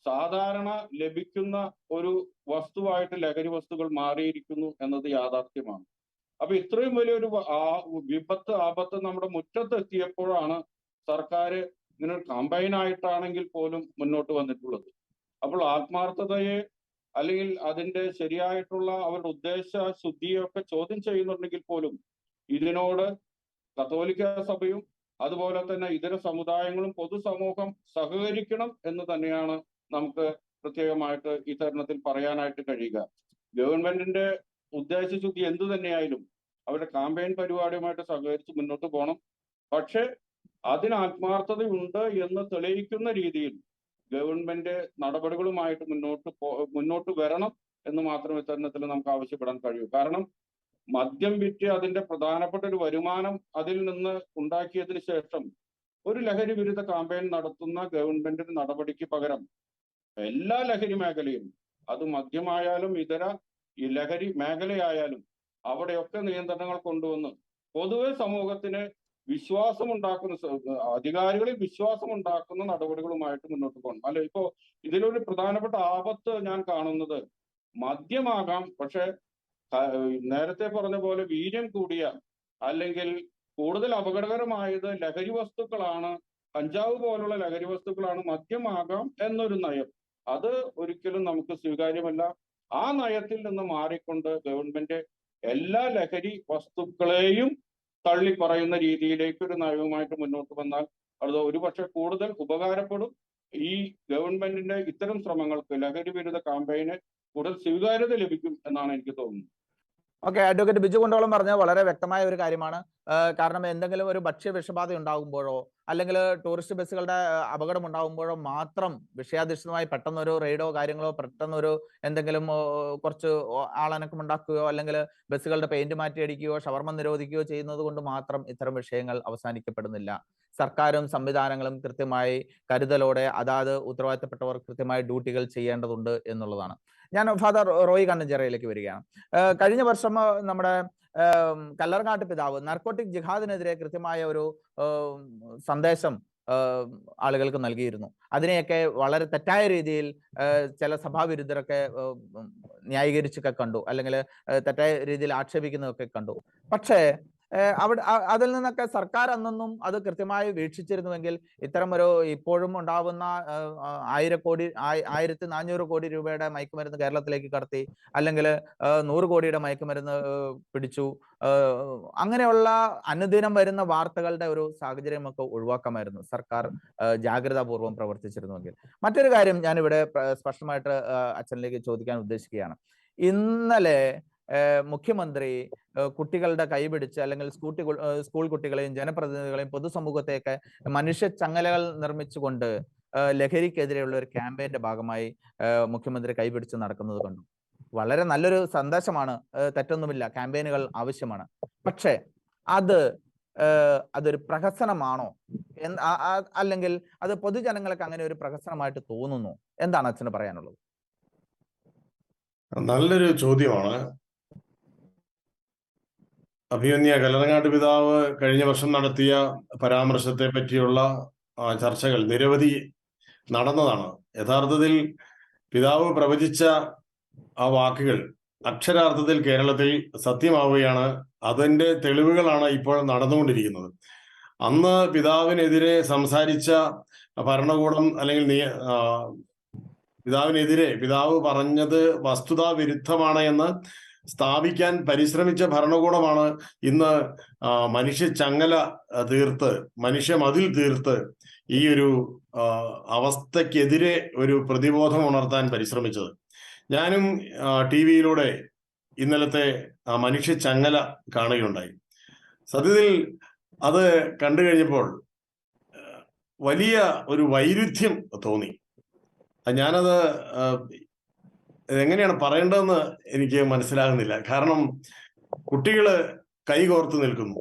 സാധാരണ ലഭിക്കുന്ന ഒരു വസ്തുവായിട്ട് ലഹരി വസ്തുക്കൾ മാറിയിരിക്കുന്നു എന്നത് യാഥാർത്ഥ്യമാണ്. അപ്പൊ ഇത്രയും വലിയൊരു ആപത്ത് നമ്മുടെ മുറ്റത്തെത്തിയപ്പോഴാണ് സർക്കാർ ഇങ്ങനെ ഒരു കമ്പൈനായിട്ടാണെങ്കിൽ പോലും മുന്നോട്ട് വന്നിട്ടുള്ളത്. അപ്പോൾ ആത്മാർത്ഥതയെ, അല്ലെങ്കിൽ അതിന്റെ ശരിയായിട്ടുള്ള അവരുടെ ഉദ്ദേശ ശുദ്ധിയൊക്കെ ചോദ്യം ചെയ്യുന്നുണ്ടെങ്കിൽ പോലും ഇതിനോട് കത്തോലിക്ക സഭയും അതുപോലെ തന്നെ ഇതര സമുദായങ്ങളും പൊതുസമൂഹം സഹകരിക്കണം എന്ന് തന്നെയാണ് നമുക്ക് പ്രത്യേകമായിട്ട് ഈ തരുണത്തിൽ പറയാനായിട്ട് കഴിയുക. ഗവൺമെന്റിന്റെ ഉദ്ദേശശുദ്ധി എന്തു തന്നെയായാലും അവരുടെ കാമ്പയിൻ പരിപാടിയുമായിട്ട് സഹകരിച്ച് മുന്നോട്ട് പോകണം. പക്ഷെ അതിന് ആത്മാർത്ഥതയുണ്ട് എന്ന് തെളിയിക്കുന്ന രീതിയിൽ ഗവൺമെന്റ് നടപടികളുമായിട്ട് മുന്നോട്ട് വരണം എന്ന് മാത്രമേ ഇത്തരണത്തിൽ നമുക്ക് ആവശ്യപ്പെടാൻ കഴിയൂ. കാരണം മദ്യം വിറ്റ് അതിന്റെ പ്രധാനപ്പെട്ട ഒരു വരുമാനം അതിൽ നിന്ന് ഉണ്ടാക്കിയതിനു ശേഷം ഒരു ലഹരി വിരുദ്ധ കാമ്പയിൻ നടത്തുന്ന ഗവൺമെന്റിന്റെ നടപടിക്ക് പകരം എല്ലാ ലഹരി മേഖലയും, അത് മദ്യമായാലും ഇതര ഈ ലഹരി മേഖലയായാലും അവിടെയൊക്കെ നിയന്ത്രണങ്ങൾ കൊണ്ടുവന്ന് പൊതുവെ സമൂഹത്തിന് വിശ്വാസമുണ്ടാക്കുന്ന, അധികാരികളിൽ വിശ്വാസമുണ്ടാക്കുന്ന നടപടികളുമായിട്ട് മുന്നോട്ട് പോകണം. അല്ല, ഇപ്പോ ഇതിലൊരു പ്രധാനപ്പെട്ട ആപത്ത് ഞാൻ കാണുന്നത് മദ്യമാകാം, പക്ഷെ നേരത്തെ പറഞ്ഞ പോലെ വീര്യം കൂടിയ അല്ലെങ്കിൽ കൂടുതൽ അപകടകരമായത് ലഹരി വസ്തുക്കളാണ്, കഞ്ചാവ് പോലുള്ള ലഹരി വസ്തുക്കളാണ്, മദ്യമാകാം എന്നൊരു നയം. അത് ഒരിക്കലും നമുക്ക് സ്വീകാര്യമല്ല. ആ നയത്തിൽ നിന്ന് മാറിക്കൊണ്ട് ഗവൺമെന്റ് എല്ലാ ലഹരി വസ്തുക്കളെയും തള്ളി പറയുന്ന രീതിയിലേക്ക് ഒരു നയവുമായിട്ട് മുന്നോട്ട് വന്നാൽ അത് ഒരുപക്ഷെ കൂടുതൽ ഉപകാരപ്പെടും. ഈ ഗവൺമെന്റിന്റെ ഇത്തരം ശ്രമങ്ങൾക്ക്, ലഹരി വിരുദ്ധ കാമ്പയിന് കൂടുതൽ സ്വീകാര്യത ലഭിക്കും എന്നാണ് എനിക്ക് തോന്നുന്നത്. ഓക്കെ, അഡ്വക്കേറ്റ് ബിജു കുണ്ടോളം പറഞ്ഞത് വളരെ വ്യക്തമായ ഒരു കാര്യമാണ്. കാരണം എന്തെങ്കിലും ഒരു ഭക്ഷ്യ വിഷബാധ ഉണ്ടാകുമ്പോഴോ അല്ലെങ്കിൽ ടൂറിസ്റ്റ് ബസ്സുകളുടെ അപകടം ഉണ്ടാകുമ്പോഴോ മാത്രം വിഷയാധിഷ്ഠിതമായി പെട്ടെന്നൊരു റെയ്ഡോ കാര്യങ്ങളോ പെട്ടെന്നൊരു എന്തെങ്കിലും കുറച്ച് ആളനക്കം ഉണ്ടാക്കുകയോ അല്ലെങ്കിൽ ബസ്സുകളുടെ പെയിന്റ് മാറ്റി അടിക്കുകയോ ഷവർമ നിരോധിക്കുകയോ ചെയ്യുന്നത് കൊണ്ട് മാത്രം ഇത്തരം വിഷയങ്ങൾ അവസാനിക്കപ്പെടുന്നില്ല. സർക്കാരും സംവിധാനങ്ങളും കൃത്യമായി കരുതലോടെ അതാത് ഉത്തരവാദിത്തപ്പെട്ടവർ കൃത്യമായി ഡ്യൂട്ടികൾ ചെയ്യേണ്ടതുണ്ട് എന്നുള്ളതാണ്. ഞാൻ ഫാദർ റോയ് കണ്ണഞ്ചിറയിലേക്ക് വരികയാണ്. കഴിഞ്ഞ വർഷം നമ്മുടെ കല്ലറങ്ങാട്ട് പിതാവ് നാർക്കോട്ടിക് ജിഹാദിനെതിരെ കൃത്യമായ ഒരു സന്ദേശം ആളുകൾക്ക് നൽകിയിരുന്നു. അതിനെയൊക്കെ വളരെ തെറ്റായ രീതിയിൽ ചില സഭാവിരുദ്ധരൊക്കെ ന്യായീകരിച്ചൊക്കെ കണ്ടു, അല്ലെങ്കിൽ തെറ്റായ രീതിയിൽ ആക്ഷേപിക്കുന്നതൊക്കെ കണ്ടു. പക്ഷേ അതിൽ നിന്നൊക്കെ സർക്കാർ അന്നൊന്നും അത് കൃത്യമായി വീക്ഷിച്ചിരുന്നുവെങ്കിൽ ഇത്തരം ഒരു ഇപ്പോഴും ഉണ്ടാവുന്ന 1400 കോടി രൂപയുടെ മയക്കുമരുന്ന് കേരളത്തിലേക്ക് കടത്തി, അല്ലെങ്കിൽ 100 കോടിയുടെ മയക്കുമരുന്ന് പിടിച്ചു, അങ്ങനെയുള്ള അനുദിനം വരുന്ന വാർത്തകളുടെ ഒരു സാഹചര്യമൊക്കെ ഒഴിവാക്കാമായിരുന്നു സർക്കാർ ജാഗ്രതാപൂർവം പ്രവർത്തിച്ചിരുന്നുവെങ്കിൽ. മറ്റൊരു കാര്യം ഞാനിവിടെ സ്പഷ്ടമായിട്ട് അച്ഛനിലേക്ക് ചോദിക്കാൻ ഉദ്ദേശിക്കുകയാണ്. ഇന്നലെ മുഖ്യമന്ത്രി കുട്ടികളുടെ കൈപിടിച്ച് അല്ലെങ്കിൽ സ്കൂൾ കുട്ടികളെയും ജനപ്രതിനിധികളെയും പൊതുസമൂഹത്തെയൊക്കെ മനുഷ്യ ചങ്ങലകൾ നിർമ്മിച്ചുകൊണ്ട് ലഹരിക്കെതിരെയുള്ള ഒരു ക്യാമ്പയിന്റെ ഭാഗമായി മുഖ്യമന്ത്രി കൈപിടിച്ച് നടക്കുന്നത് കണ്ടു. വളരെ നല്ലൊരു സന്ദേശമാണ്, തെറ്റൊന്നുമില്ല, ക്യാമ്പയിനുകൾ ആവശ്യമാണ്. പക്ഷേ അതൊരു പ്രഹസനമാണോ, അല്ലെങ്കിൽ അത് പൊതുജനങ്ങൾക്ക് അങ്ങനെ ഒരു പ്രഹസനമായിട്ട് തോന്നുന്നു? എന്താണ് അച്ഛന് പറയാനുള്ളത്? നല്ലൊരു ചോദ്യമാണ്. അഭിമന്യ കല്ലറങ്ങാട്ട് പിതാവ് കഴിഞ്ഞ വർഷം നടത്തിയ പരാമർശത്തെ പറ്റിയുള്ള ചർച്ചകൾ നിരവധി നടന്നതാണ്. യഥാർത്ഥത്തിൽ പിതാവ് പ്രവചിച്ച ആ വാക്കുകൾ അക്ഷരാർത്ഥത്തിൽ കേരളത്തിൽ സത്യമാവുകയാണ്. അതിന്റെ തെളിവുകളാണ് ഇപ്പോൾ നടന്നുകൊണ്ടിരിക്കുന്നത്. അന്ന് പിതാവിനെതിരെ സംസാരിച്ച ഭരണകൂടം, അല്ലെങ്കിൽ പിതാവ് പറഞ്ഞത് വസ്തുതാ വിരുദ്ധമാണ് എന്ന് സ്ഥാപിക്കാൻ പരിശ്രമിച്ച ഭരണകൂടമാണ് ഇന്ന് മനുഷ്യ ചങ്ങല തീർത്ത്, മനുഷ്യ മതിൽ തീർത്ത് ഈ ഒരു അവസ്ഥക്കെതിരെ ഒരു പ്രതിബോധം ഉണർത്താൻ പരിശ്രമിച്ചത്. ഞാനും TV-യിലൂടെ ഇന്നലത്തെ മനുഷ്യ ചങ്ങല കാണുകയുണ്ടായി. സത്യത്തിൽ അത് കണ്ടു കഴിഞ്ഞപ്പോൾ വലിയ ഒരു വൈരുദ്ധ്യം തോന്നി. ഞാനത് എങ്ങനെയാണ് പറയേണ്ടതെന്ന് എനിക്ക് മനസ്സിലാകുന്നില്ല. കാരണം കുട്ടികള് കൈകോർത്ത് നിൽക്കുന്നു,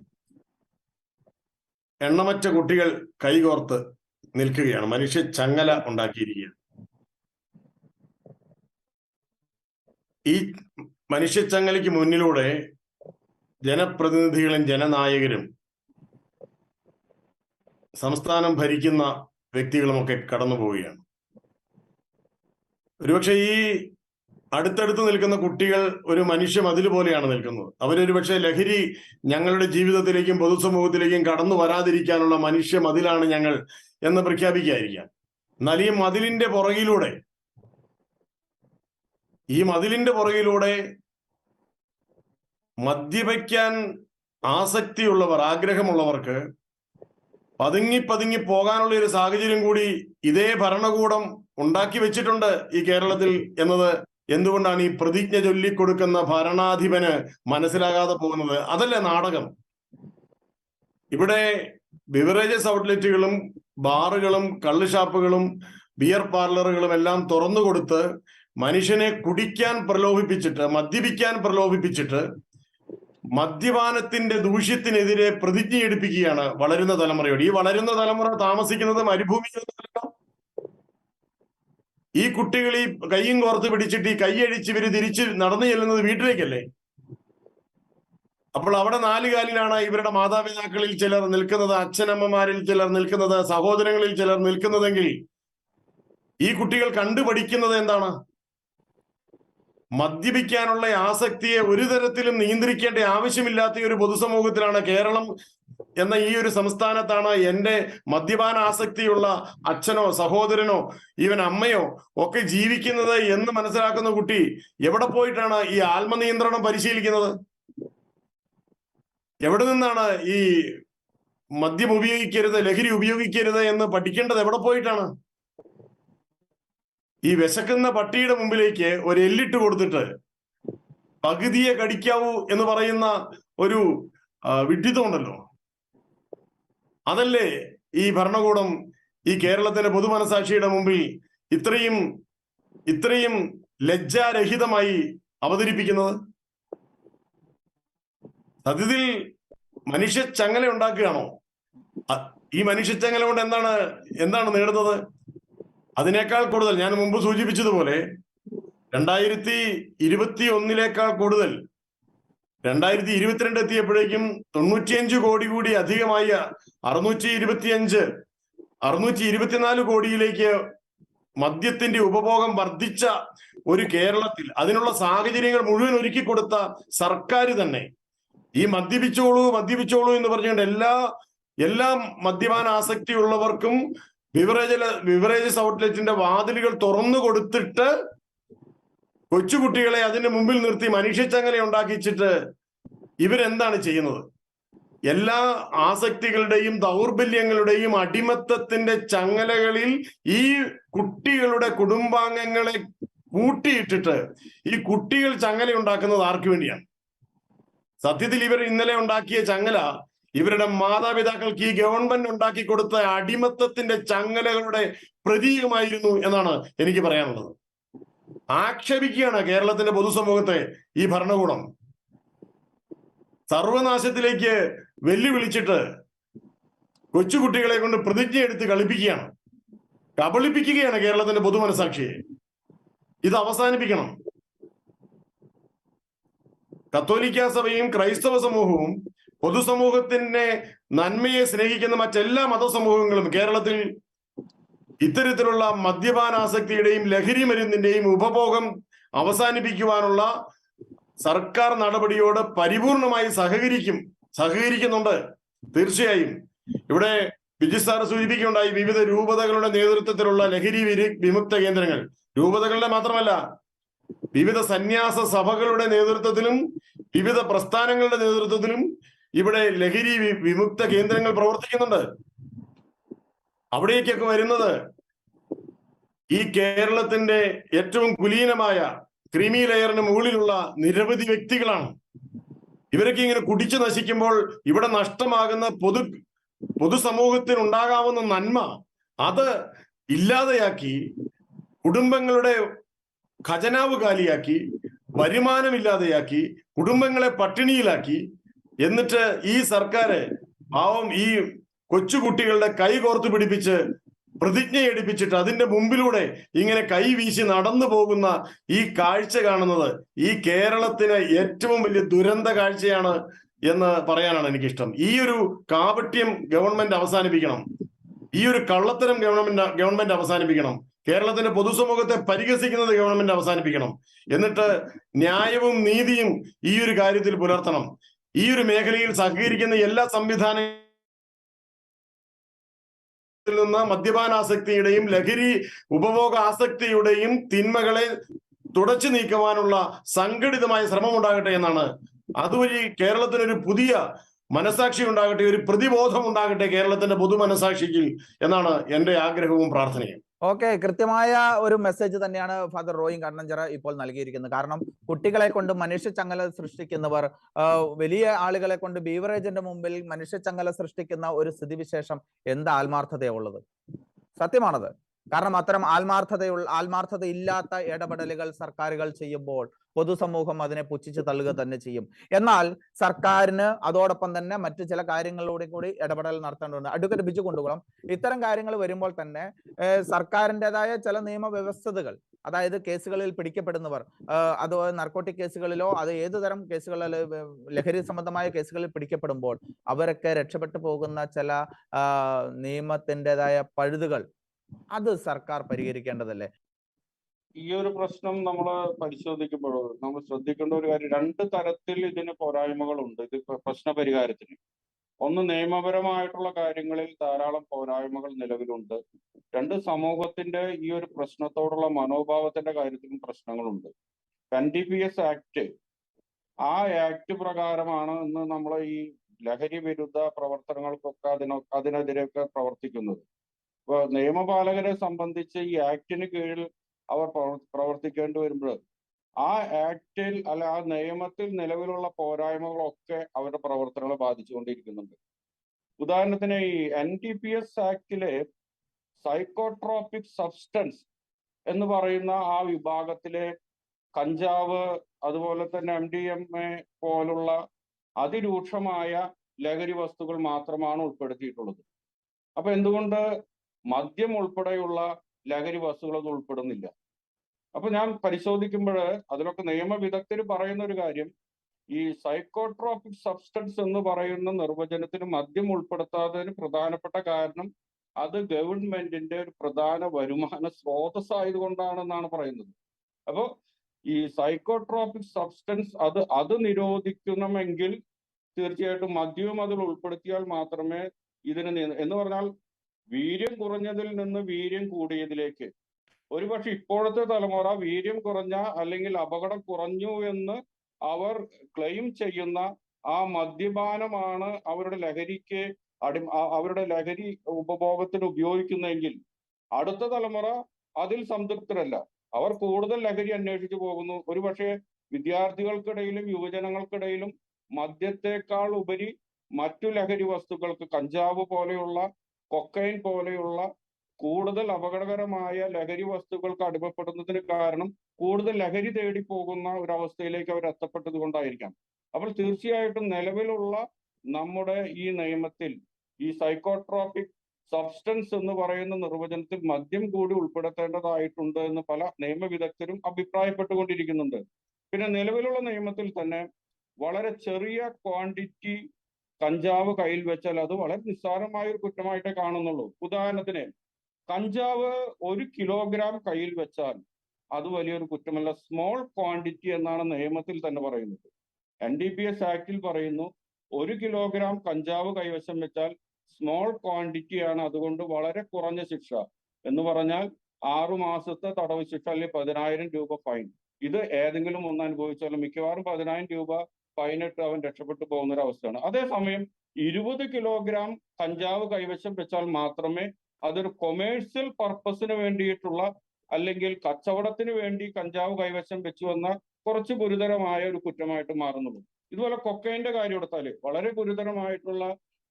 എണ്ണമറ്റ കുട്ടികൾ കൈകോർത്ത് നിൽക്കുകയാണ്, മനുഷ്യ ചങ്ങല ഉണ്ടാക്കിയിരിക്കുകയാണ്. ഈ മനുഷ്യ ചങ്ങലയ്ക്ക് മുന്നിലൂടെ ജനപ്രതിനിധികളും ജനനായകരും സംസ്ഥാനം ഭരിക്കുന്ന വ്യക്തികളുമൊക്കെ കടന്നു പോവുകയാണ്. ഒരുപക്ഷെ ഈ അടുത്തടുത്ത് നിൽക്കുന്ന കുട്ടികൾ ഒരു മനുഷ്യ മതിൽ പോലെയാണ് നിൽക്കുന്നത്. അവരൊരു പക്ഷേ ലഹരി ഞങ്ങളുടെ ജീവിതത്തിലേക്കും പൊതുസമൂഹത്തിലേക്കും കടന്നു വരാതിരിക്കാനുള്ള മനുഷ്യ മതിലാണ് ഞങ്ങൾ എന്ന് പ്രഖ്യാപിക്കുകയായിരിക്കാം. എന്നാൽ ഈ മതിലിന്റെ പുറകിലൂടെ മദ്യപിക്കാൻ ആസക്തിയുള്ളവർ, ആഗ്രഹമുള്ളവർക്ക് പതുങ്ങി പോകാനുള്ള ഒരു സാഹചര്യം കൂടി ഇതേ ഭരണകൂടം ഉണ്ടാക്കി വെച്ചിട്ടുണ്ട് ഈ കേരളത്തിൽ എന്നത് എന്തുകൊണ്ടാണ് ഈ പ്രതിജ്ഞ ചൊല്ലിക്കൊടുക്കുന്ന ഭരണാധിപന് മനസ്സിലാകാതെ പോകുന്നത്? അതല്ലേ നാടകം? ഇവിടെ ബിവറേജസ് ഔട്ട്ലെറ്റുകളും ബാറുകളും കള്ളുഷാപ്പുകളും ബിയർ പാർലറുകളും എല്ലാം തുറന്നു കൊടുത്ത് മനുഷ്യനെ കുടിക്കാൻ പ്രലോഭിപ്പിച്ചിട്ട്, മദ്യപിക്കാൻ പ്രലോഭിപ്പിച്ചിട്ട് മദ്യപാനത്തിന്റെ ദൂഷ്യത്തിനെതിരെ പ്രതിജ്ഞ എടുപ്പിക്കുകയാണ് വളരുന്ന തലമുറയോട്. ഈ വളരുന്ന തലമുറ താമസിക്കുന്നത് മരുഭൂമിയിലൊന്നുമല്ല. ഈ കുട്ടികൾ ഈ കയ്യും കോർത്ത് പിടിച്ചിട്ട് ഈ കൈയഴിച്ച് ഇവര് തിരിച്ച് നടന്നു ചെല്ലുന്നത് വീട്ടിലേക്കല്ലേ? അപ്പോൾ അവിടെ 4 കാലിലാണ് ഇവരുടെ മാതാപിതാക്കളിൽ ചിലർ നിൽക്കുന്നത്, അച്ഛനമ്മമാരിൽ ചിലർ നിൽക്കുന്നത്, സഹോദരങ്ങളിൽ ചിലർ നിൽക്കുന്നതെങ്കിൽ ഈ കുട്ടികൾ കണ്ടുപഠിക്കുന്നത് എന്താണ്? മദ്യപിക്കാനുള്ള ആസക്തിയെ ഒരു തരത്തിലും നിയന്ത്രിക്കേണ്ട ആവശ്യമില്ലാത്ത ഒരു പൊതുസമൂഹത്തിലാണ് കേരളം എന്ന ഈ ഒരു സംസ്ഥാനത്താണ് എൻ്റെ മദ്യപാന ആസക്തിയുള്ള അച്ഛനോ സഹോദരനോ ഈവൻ അമ്മയോ ഒക്കെ ജീവിക്കുന്നത് എന്ന് മനസ്സിലാക്കുന്ന കുട്ടി എവിടെ പോയിട്ടാണ് ഈ ആത്മനിയന്ത്രണം പരിശീലിക്കുന്നത്? എവിടെ നിന്നാണ് ഈ മദ്യം ഉപയോഗിക്കരുത്, ലഹരി ഉപയോഗിക്കരുത് എന്ന് പഠിക്കേണ്ടത്? എവിടെ പോയിട്ടാണ്? ഈ വിശക്കുന്ന പട്ടിയുടെ മുമ്പിലേക്ക് ഒരു എല്ലിട്ട് കൊടുത്തിട്ട് പകുതിയെ കടിക്കാവൂ എന്ന് പറയുന്ന ഒരു വിഡ്ഢിത്തമുണ്ടല്ലോ. അതല്ലേ ഈ ഭരണകൂടം ഈ കേരളത്തിന്റെ പൊതുമനസാക്ഷിയുടെ മുമ്പിൽ ഇത്രയും ലജ്ജാരഹിതമായി അവതരിപ്പിക്കുന്നത്? സത്യത്തിൽ മനുഷ്യച്ചങ്ങല ഉണ്ടാക്കുകയാണോ? ഈ മനുഷ്യച്ചങ്ങല കൊണ്ട് എന്താണ് നേടുന്നത്? അതിനേക്കാൾ കൂടുതൽ ഞാൻ മുമ്പ് സൂചിപ്പിച്ചതുപോലെ 2021 കൂടുതൽ 2022 എത്തിയപ്പോഴേക്കും 95 കോടി കൂടി അധികമായി 624 കോടിയിലേക്ക് മദ്യത്തിന്റെ ഉപഭോഗം വർദ്ധിച്ച ഒരു കേരളത്തിൽ അതിനുള്ള സാഹചര്യങ്ങൾ മുഴുവൻ ഒരുക്കി കൊടുത്ത സർക്കാർ തന്നെ ഈ മദ്യപിച്ചോളൂ എന്ന് പറഞ്ഞുകൊണ്ട് എല്ലാ മദ്യപാന ആസക്തിയുള്ളവർക്കും ബിവറേജസ് ഔട്ട്ലെറ്റിന്റെ വാതിലുകൾ തുറന്നു കൊടുത്തിട്ട് കൊച്ചുകുട്ടികളെ അതിന്റെ മുമ്പിൽ നിർത്തി മനുഷ്യച്ചങ്ങല ഉണ്ടാക്കിച്ചിട്ട് ഇവരെന്താണ് ചെയ്യുന്നത്? എല്ലാ ആസക്തികളുടെയും ദൗർബല്യങ്ങളുടെയും അടിമത്തത്തിന്റെ ചങ്ങലകളിൽ ഈ കുട്ടികളുടെ കുടുംബാംഗങ്ങളെ കൂട്ടിയിട്ടിട്ട് ഈ കുട്ടികൾ ചങ്ങല ഉണ്ടാക്കുന്നത് ആർക്കു വേണ്ടിയാണ്? സത്യത്തിൽ ഇവർ ഇന്നലെ ഉണ്ടാക്കിയ ചങ്ങല ഇവരുടെ മാതാപിതാക്കൾക്ക് ഈ ഗവൺമെന്റ് ഉണ്ടാക്കി കൊടുത്ത അടിമത്തത്തിന്റെ ചങ്ങലകളുടെ പ്രതീകമായിരുന്നു എന്നാണ് എനിക്ക് പറയാനുള്ളത്. ആക്ഷേപിക്കുകയാണ് കേരളത്തിന്റെ പൊതുസമൂഹത്തെ ഈ ഭരണകൂടം. സർവനാശത്തിലേക്ക് വെല്ലുവിളിച്ചിട്ട് കൊച്ചുകുട്ടികളെ കൊണ്ട് പ്രതിജ്ഞ എടുത്ത് കളിപ്പിക്കുകയാണ്, കബളിപ്പിക്കുകയാണ് കേരളത്തിന്റെ പൊതുമനസാക്ഷിയെ. ഇത് അവസാനിപ്പിക്കണം. കത്തോലിക്ക സഭയും ക്രൈസ്തവ സമൂഹവും പൊതുസമൂഹത്തിന്റെ നന്മയെ സ്നേഹിക്കുന്ന മറ്റെല്ലാ മതസമൂഹങ്ങളും കേരളത്തിൽ ഇത്തരത്തിലുള്ള മദ്യപാനാസക്തിയുടെയും ലഹരി മരുന്നിന്റെയും ഉപഭോഗം അവസാനിപ്പിക്കുവാനുള്ള സർക്കാർ നടപടിയോട് പരിപൂർണമായി സഹകരിക്കുന്നുണ്ട്. തീർച്ചയായും ഇവിടെ ബിജു സാർ സൂചിപ്പിക്കുകയുണ്ടായി വിവിധ രൂപതകളുടെ നേതൃത്വത്തിലുള്ള ലഹരി വിമുക്ത കേന്ദ്രങ്ങൾ. രൂപതകളുടെ മാത്രമല്ല, വിവിധ സന്യാസ സഭകളുടെ നേതൃത്വത്തിലും വിവിധ പ്രസ്ഥാനങ്ങളുടെ നേതൃത്വത്തിലും ഇവിടെ ലഹരി വിമുക്ത കേന്ദ്രങ്ങൾ പ്രവർത്തിക്കുന്നുണ്ട്. അവിടേക്കൊക്കെ വരുന്നത് ഈ കേരളത്തിന്റെ ഏറ്റവും കുലീനമായ ക്രീമി ലെയറിന് മുകളിലുള്ള നിരവധി വ്യക്തികളാണ്. ഇവരൊക്കെ ഇങ്ങനെ കുടിച്ചു നശിക്കുമ്പോൾ ഇവിടെ നഷ്ടമാകുന്ന പൊതുസമൂഹത്തിന് ഉണ്ടാകാവുന്ന നന്മ അത് ഇല്ലാതെയാക്കി, കുടുംബങ്ങളുടെ ഖജനാവ് കാലിയാക്കി, വരുമാനമില്ലാതെയാക്കി, കുടുംബങ്ങളെ പട്ടിണിയിലാക്കി, എന്നിട്ട് ഈ സർക്കാർ പാവം ഈ കൊച്ചുകുട്ടികളുടെ കൈ കോർത്ത് പിടിപ്പിച്ച് പ്രതിജ്ഞ എടുപ്പിച്ചിട്ട് അതിന്റെ മുമ്പിലൂടെ ഇങ്ങനെ കൈ വീശി നടന്നു പോകുന്ന ഈ കാഴ്ച കാണുന്നത് ഈ കേരളത്തിന് ഏറ്റവും വലിയ ദുരന്ത കാഴ്ചയാണ് എന്ന് പറയാനാണ് എനിക്കിഷ്ടം. ഈ ഒരു കാപട്യം ഗവൺമെന്റ് അവസാനിപ്പിക്കണം. ഈ ഒരു കള്ളത്തരം ഗവൺമെന്റ് അവസാനിപ്പിക്കണം. കേരളത്തിന്റെ പൊതുസമൂഹത്തെ പരിഹസിക്കുന്നത് ഗവൺമെന്റ് അവസാനിപ്പിക്കണം. എന്നിട്ട് ന്യായവും നീതിയും ഈ ഒരു കാര്യത്തിൽ പുലർത്തണം. ഈ ഒരു മേഖലയിൽ സഹകരിക്കുന്ന എല്ലാ സംവിധാനങ്ങളിൽ നിന്ന് മദ്യപാനാസക്തിയുടെയും ലഹരി ഉപഭോഗ ആസക്തിയുടെയും തിന്മകളെ തുടച്ചു നീക്കുവാനുള്ള സംഘടിതമായ ശ്രമം ഉണ്ടാകട്ടെ എന്നാണ്. അതുവഴി കേരളത്തിനൊരു പുതിയ മനസാക്ഷി ഉണ്ടാകട്ടെ, ഒരു പ്രതിബോധം ഉണ്ടാകട്ടെ കേരളത്തിന്റെ പൊതു മനസാക്ഷിക്ക് എന്നാണ് എന്റെ ആഗ്രഹവും പ്രാർത്ഥനയും. ഓക്കെ, കൃത്യമായ ഒരു മെസ്സേജ് തന്നെയാണ് ഫാദർ റോയിൻ കണ്ണഞ്ചിറ ഇപ്പോൾ നൽകിയിരിക്കുന്നത്. കാരണം കുട്ടികളെ കൊണ്ട് മനുഷ്യച്ചങ്ങല സൃഷ്ടിക്കുന്നവർ വലിയ ആളുകളെ കൊണ്ട് ബീവറേജിന്റെ മുമ്പിൽ മനുഷ്യച്ചങ്ങല സൃഷ്ടിക്കുന്ന ഒരു സ്ഥിതിവിശേഷം എന്ത് ആത്മാർത്ഥതയുള്ളത്? സത്യമാണത്. കാരണം അത്തരം ആത്മാർത്ഥതയില്ലാത്ത ഇടപെടലുകൾ സർക്കാരുകൾ ചെയ്യുമ്പോൾ പൊതുസമൂഹം അതിനെ പുച്ഛിച്ച് തള്ളുക തന്നെ ചെയ്യും. എന്നാൽ സർക്കാരിന് അതോടൊപ്പം തന്നെ മറ്റു ചില കാര്യങ്ങളിലൂടെ കൂടി ഇടപെടൽ നടത്തേണ്ടതുണ്ട്. അഡ്വക്കേറ്റ് ബിജു കുണ്ടുകുളം, ഇത്തരം കാര്യങ്ങൾ വരുമ്പോൾ തന്നെ സർക്കാരിൻ്റെതായ ചില നിയമവ്യവസ്ഥകൾ, അതായത് കേസുകളിൽ പിടിക്കപ്പെടുന്നവർ, അത് നർക്കോട്ടിക് കേസുകളിലോ അത് ഏതു തരം കേസുകളിൽ, ലഹരി സംബന്ധമായ കേസുകളിൽ പിടിക്കപ്പെടുമ്പോൾ അവരൊക്കെ രക്ഷപ്പെട്ടു പോകുന്ന ചില നിയമത്തിൻ്റെതായ പഴുതുകൾ അത് സർക്കാർ പരിഹരിക്കേണ്ടതല്ലേ? ഈ ഒരു പ്രശ്നം നമ്മൾ പരിശോധിക്കുമ്പോൾ നമ്മൾ ശ്രദ്ധിക്കേണ്ട ഒരു കാര്യം, രണ്ട് തരത്തിൽ ഇതിന് പോരായ്മകളുണ്ട്. ഇത് പ്രശ്ന പരിഹാരത്തിന് ഒന്ന്, നിയമപരമായിട്ടുള്ള കാര്യങ്ങളിൽ ധാരാളം പോരായ്മകൾ നിലവിലുണ്ട്. രണ്ട്, സമൂഹത്തിന്റെ ഈ ഒരു പ്രശ്നത്തോടുള്ള മനോഭാവത്തിന്റെ കാര്യത്തിലും പ്രശ്നങ്ങളുണ്ട്. NDPS ആക്ട്, ആ ആക്ട് പ്രകാരമാണ് ഇന്ന് നമ്മൾ ഈ ലഹരി വിരുദ്ധ പ്രവർത്തനങ്ങൾക്കൊക്കെ അതിനെതിരെയൊക്കെ പ്രവർത്തിക്കുന്നത്. ഇപ്പൊ നിയമപാലകരെ സംബന്ധിച്ച് ഈ ആക്ടിന് കീഴിൽ അവർ പ്രവർത്തിക്കേണ്ടി വരുമ്പോൾ ആ ആക്ടിൽ ആ നിയമത്തിൽ നിലവിലുള്ള പോരായ്മകളൊക്കെ അവരുടെ പ്രവർത്തനങ്ങളെ ബാധിച്ചുകൊണ്ടിരിക്കുന്നുണ്ട്. ഉദാഹരണത്തിന് ഈ NDPS ആക്ടിലെ സൈക്കോട്രോപിക് സബ്സ്റ്റൻസ് എന്ന് പറയുന്ന ആ വിഭാഗത്തിലെ കഞ്ചാവ്, അതുപോലെ തന്നെ MDMA പോലുള്ള അതിരൂക്ഷമായ ലഹരി വസ്തുക്കൾ മാത്രമാണ് ഉൾപ്പെടുത്തിയിട്ടുള്ളത്. അപ്പൊ എന്തുകൊണ്ട് മദ്യം ഉൾപ്പെടെയുള്ള ലഹരി വസ്തുക്കളൊന്നും ഉൾപ്പെടുന്നില്ല? അപ്പൊ ഞാൻ പരിശോധിക്കുമ്പോൾ അതിലൊക്കെ നിയമവിദഗ്ധർ പറയുന്ന ഒരു കാര്യം, ഈ സൈക്കോട്രോപിക് സബ്സ്റ്റൻസ് എന്ന് പറയുന്ന നിർവചനത്തിന് മദ്യം ഉൾപ്പെടുത്താത്തതിന് പ്രധാനപ്പെട്ട കാരണം അത് ഗവൺമെന്റിന്റെ ഒരു പ്രധാന വരുമാന സ്രോതസ്സായതുകൊണ്ടാണെന്നാണ് പറയുന്നത്. അപ്പോൾ ഈ സൈക്കോട്രോപിക് സബ്സ്റ്റൻസ് അത് നിരോധിക്കണമെങ്കിൽ തീർച്ചയായിട്ടും മദ്യവും അതിൽ ഉൾപ്പെടുത്തിയാൽ മാത്രമേ ഇതിന് എന്ന് പറഞ്ഞാൽ വീര്യം കുറഞ്ഞതിൽ നിന്ന് വീര്യം കൂടിയതിലേക്ക്, ഒരുപക്ഷെ ഇപ്പോഴത്തെ തലമുറ വീര്യം കുറഞ്ഞ അല്ലെങ്കിൽ അപകടം കുറഞ്ഞു എന്ന് അവർ ക്ലെയിം ചെയ്യുന്ന ആ മദ്യപാനമാണ് അവരുടെ ലഹരി ഉപഭോഗത്തിന് ഉപയോഗിക്കുന്നതെങ്കിൽ അടുത്ത തലമുറ അതിൽ സംതൃപ്തരല്ല. അവർ കൂടുതൽ ലഹരി അന്വേഷിച്ചു പോകുന്നു. ഒരുപക്ഷെ വിദ്യാർത്ഥികൾക്കിടയിലും യുവജനങ്ങൾക്കിടയിലും മദ്യത്തെക്കാൾ ഉപരി മറ്റു ലഹരി വസ്തുക്കൾക്ക്, കഞ്ചാവ് പോലെയുള്ള, കൊക്കൈൻ പോലെയുള്ള കൂടുതൽ അപകടകരമായ ലഹരി വസ്തുക്കൾക്ക് അടിമപ്പെടുന്നതിന് കാരണം കൂടുതൽ ലഹരി തേടി പോകുന്ന ഒരവസ്ഥയിലേക്ക് അവർ എത്തപ്പെട്ടത് കൊണ്ടായിരിക്കാം. അപ്പോൾ തീർച്ചയായിട്ടും നിലവിലുള്ള നമ്മുടെ ഈ നിയമത്തിൽ ഈ സൈക്കോട്രോപിക് സബ്സ്റ്റൻസ് എന്ന് പറയുന്ന നിർവചനത്തിൽ മദ്യം കൂടി ഉൾപ്പെടുത്തേണ്ടതായിട്ടുണ്ട് എന്ന് പല നിയമവിദഗ്ധരും അഭിപ്രായപ്പെട്ടുകൊണ്ടിരിക്കുന്നുണ്ട്. പിന്നെ നിലവിലുള്ള നിയമത്തിൽ തന്നെ വളരെ ചെറിയ ക്വാണ്ടിറ്റി കഞ്ചാവ് കയ്യിൽ വെച്ചാൽ അത് വളരെ നിസ്സാരമായ ഒരു കുറ്റമായിട്ടേ കാണുന്നുള്ളൂ. ഉദാഹരണത്തിന്, കഞ്ചാവ് 1 കിലോഗ്രാം കയ്യിൽ വെച്ചാൽ അത് വലിയൊരു കുറ്റമല്ല. സ്മോൾ ക്വാണ്ടിറ്റി എന്നാണ് നിയമത്തിൽ തന്നെ പറയുന്നത്. NDPS ആക്ടിൽ പറയുന്നു 1 കിലോഗ്രാം കഞ്ചാവ് കൈവശം വെച്ചാൽ സ്മോൾ ക്വാണ്ടിറ്റി ആണ്, അതുകൊണ്ട് വളരെ കുറഞ്ഞ ശിക്ഷ എന്ന് പറഞ്ഞാൽ 6 മാസത്തെ തടവ് ശിക്ഷ അല്ലെങ്കിൽ 10,000 രൂപ ഫൈൻ. ഇത് ഏതെങ്കിലും ഒന്ന് അനുഭവിച്ചാലും മിക്കവാറും 10,000 രൂപ ഫൈനിട്ട് അവൻ രക്ഷപ്പെട്ടു പോകുന്ന ഒരു അവസ്ഥയാണ്. അതേസമയം 20 കിലോഗ്രാം കഞ്ചാവ് കൈവശം വെച്ചാൽ മാത്രമേ അതൊരു കൊമേഴ്സ്യൽ പർപ്പസിന് വേണ്ടിയിട്ടുള്ള അല്ലെങ്കിൽ കച്ചവടത്തിന് വേണ്ടി കഞ്ചാവ് കൈവശം വെച്ചു വന്ന കുറച്ച് ഗുരുതരമായ ഒരു കുറ്റമായിട്ട് മാറുന്നുള്ളൂ. ഇതുപോലെ കൊക്കൈന്റെ കാര്യം എടുത്താൽ വളരെ ഗുരുതരമായിട്ടുള്ള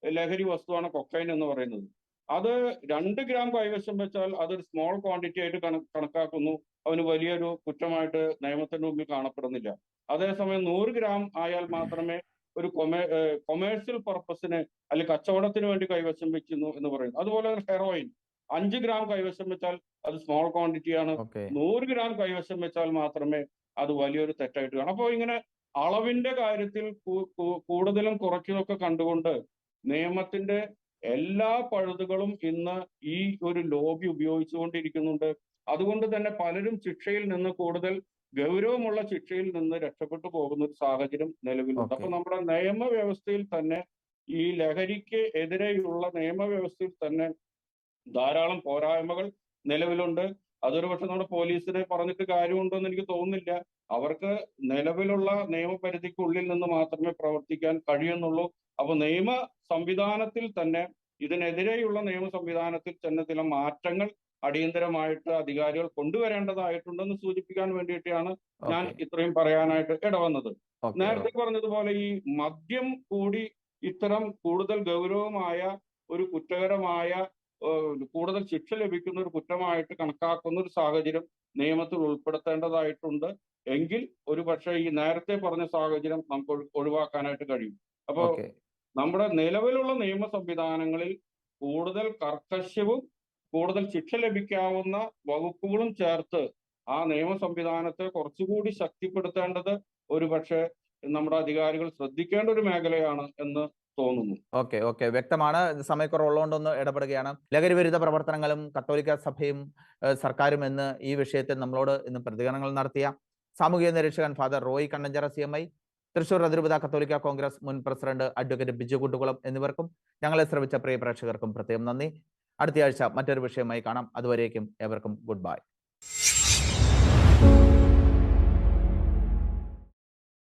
ലഹരി വസ്തുവാണ് കൊക്കൈൻ എന്ന് പറയുന്നത്. അത് 2 ഗ്രാം കൈവശം വെച്ചാൽ അതൊരു സ്മോൾ ക്വാണ്ടിറ്റി ആയിട്ട് കണക്കാക്കുന്നു. അവന് വലിയൊരു കുറ്റമായിട്ട് നിയമത്തിന്റെ മുമ്പിൽ കാണപ്പെടുന്നില്ല. അതേസമയം 100 ഗ്രാം ആയാൽ മാത്രമേ ഒരു കൊമേഴ്സ്യൽ പർപ്പസിന് അല്ലെങ്കിൽ കച്ചവടത്തിന് വേണ്ടി കൈവശം വെക്കുന്നു എന്ന് പറയുന്നു. അതുപോലെ ഹെറോയിൻ 5 ഗ്രാം കൈവശം വെച്ചാൽ അത് സ്മോൾ ക്വാണ്ടിറ്റിയാണ്. 100 ഗ്രാം കൈവശം വെച്ചാൽ മാത്രമേ അത് വലിയൊരു തെറ്റായിട്ട് കാണും. അപ്പോൾ ഇങ്ങനെ അളവിന്റെ കാര്യത്തിൽ കൂടുതലും കുറയ്ക്കുന്നതൊക്കെ കണ്ടുകൊണ്ട് നിയമത്തിന്റെ എല്ലാ പഴുതുകളും ഇന്ന് ഈ ഒരു ലോബി ഉപയോഗിച്ചുകൊണ്ടിരിക്കുന്നുണ്ട്. അതുകൊണ്ട് തന്നെ പലരും ശിക്ഷയിൽ നിന്ന് കൂടുതൽ ഗൗരവമുള്ള ശിക്ഷയിൽ നിന്ന് രക്ഷപ്പെട്ടു പോകുന്ന ഒരു സാഹചര്യം നിലവിലുണ്ട്. അപ്പൊ നമ്മുടെ നിയമവ്യവസ്ഥയിൽ തന്നെ ഈ ലഹരിക്ക് എതിരെയുള്ള നിയമവ്യവസ്ഥയിൽ തന്നെ ധാരാളം പോരായ്മകൾ നിലവിലുണ്ട്. അതൊരു പക്ഷെ നമ്മുടെ പോലീസിനെ പറഞ്ഞിട്ട് കാര്യമുണ്ടോ എന്ന് എനിക്ക് തോന്നുന്നില്ല. അവർക്ക് നിലവിലുള്ള നിയമപരിധിക്കുള്ളിൽ നിന്ന് മാത്രമേ പ്രവർത്തിക്കാൻ കഴിയുന്നുള്ളൂ. അപ്പൊ നിയമ സംവിധാനത്തിൽ തന്നെ ഇതിനെതിരെയുള്ള നിയമ സംവിധാനത്തിൽ തന്നെ ചില മാറ്റങ്ങൾ അടിയന്തരമായിട്ട് അധികാരികൾ കൊണ്ടുവരേണ്ടതായിട്ടുണ്ടെന്ന് സൂചിപ്പിക്കാൻ വേണ്ടിയിട്ടാണ് ഞാൻ ഇത്രയും പറയാനായിട്ട് ഇടവന്നത്. നേരത്തെ പറഞ്ഞതുപോലെ ഈ മദ്യം കൂടി ഇത്തരം കൂടുതൽ ഗൗരവമായ ഒരു കുറ്റകരമായ കൂടുതൽ ശിക്ഷ ലഭിക്കുന്ന ഒരു കുറ്റമായിട്ട് കണക്കാക്കുന്ന ഒരു സാഹചര്യം നിയമത്തിൽ ഉൾപ്പെടുത്തേണ്ടതായിട്ടുണ്ട്. എങ്കിൽ ഒരു പക്ഷേ ഈ നേരത്തെ പറഞ്ഞ സാഹചര്യം നമുക്ക് ഒഴിവാക്കാനായിട്ട് കഴിയും. അപ്പോ നമ്മുടെ നിലവിലുള്ള നിയമ സംവിധാനങ്ങളിൽ കൂടുതൽ കർക്കശവും കൂടുതൽ ശിക്ഷ ലഭിക്കാവുന്ന വകുപ്പുകളും ചേർത്ത് ആ നിയമ സംവിധാനത്തെ കുറച്ചുകൂടി ശക്തിപ്പെടുത്തേണ്ടത് ഒരു പക്ഷേ നമ്മുടെ അധികാരികൾ ശ്രദ്ധിക്കേണ്ട ഒരു മേഖലയാണ് എന്ന് തോന്നുന്നു. ഓക്കെ വ്യക്തമാണ്. സമയക്കുറവുള്ളതുകൊണ്ടൊന്ന് ഇടപെടുകയാണ്. ലഹരി വിരുദ്ധ പ്രവർത്തനങ്ങളും കത്തോലിക്ക സഭയും സർക്കാരും എന്ന് ഈ വിഷയത്തിൽ നമ്മളോട് ഇന്ന് പ്രതികരണങ്ങൾ നടത്തിയ സാമൂഹിക നിരീക്ഷകൻ ഫാദർ റോയി കണ്ണഞ്ചിറ CMI, തൃശൂർ അതിരൂപത കത്തോലിക്ക കോൺഗ്രസ് മുൻ പ്രസിഡന്റ് അഡ്വക്കേറ്റ് ബിജു കുട്ടുകുളം എന്നിവർക്കും ഞങ്ങളെ ശ്രമിച്ച പ്രിയ പ്രേക്ഷകർക്കും പ്രത്യേകം നന്ദി. അടുത്തയാഴ്ച മറ്റൊരു വിഷയമായി കാണാം. അതുവരേക്കും ഏവർക്കും ഗുഡ് ബൈ.